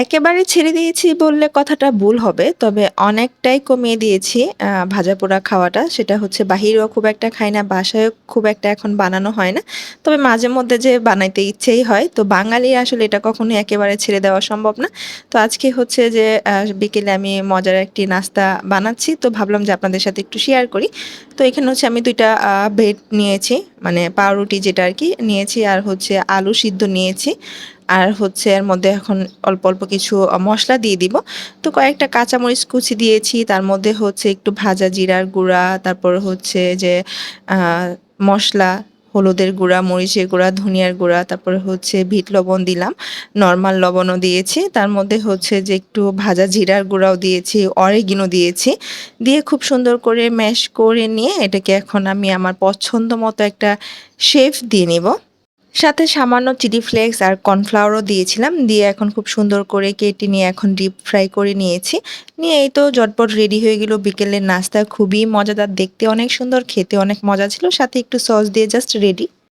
একেবারে ছেড়ে দিয়েছি বললে কথাটা ভুল হবে। তবে অনেকটাই কমিয়ে দিয়েছি ভাজাপোড়া খাওয়াটা। সেটা হচ্ছে বাহিরেও খুব একটা খাই না, বাসায়ও খুব একটা এখন বানানো হয় না। তবে মাঝে মধ্যে যে বানাইতে ইচ্ছেই হয়। তো বাঙালির আসলে এটা কখনোই একেবারে ছেড়ে দেওয়া সম্ভব না। তো আজকে হচ্ছে যে বিকেলে আমি মজার একটি নাস্তা বানাচ্ছি। তো ভাবলাম যে আপনাদের সাথে একটু শেয়ার করি। তো এখানে হচ্ছে আমি ২ টা ব্রেড নিয়েছি। মানে পাউরুটি যেটা আরকি নিয়েছি আর হচ্ছে আলু সিদ্ধ নিয়েছি। আর হচ্ছে এর মধ্যে এখন অল্প, অল্প কিছু মসলা দিয়ে দিব। তো কয়েকটা কাঁচামরিচ কুচি দিয়েছি। তার মধ্যে হচ্ছে একটু ভাজা জিরার গুঁড়া, তারপর হচ্ছে যে আ মসলা, হলুদের গুঁড়া, মরিচের গুঁড়া, ধনিয়ার গুঁড়া, তারপরে হচ্ছে বিট লবণ দিলাম। নরমাল লবণও দিয়েছি। তার মধ্যে হচ্ছে যে একটু ভাজা জিরার গুঁড়াও দিয়েছি, অরিগেনো দিয়েছি। দিয়ে খুব সুন্দর করে ম্যাশ করে নিয়ে এটাকে এখন আমি আমার পছন্দ মতো একটা শেপ দিয়ে নিব। সাথে সামান্য চিলি ফ্লেক্স আর কর্নফ্লাওয়ারও দিয়েছিলাম। দিয়ে এখন খুব সুন্দর করে কেটে নিয়ে এখন ডিপ ফ্রাই করে নিয়েছি। নিয়ে এই তো ঝটপট রেডি হয়ে গেল বিকেলের নাস্তা। খুবই মজাদার, দেখতে অনেক সুন্দর, খেতে অনেক মজা ছিল। সাথে একটু সস দিয়ে জাস্ট রেডি।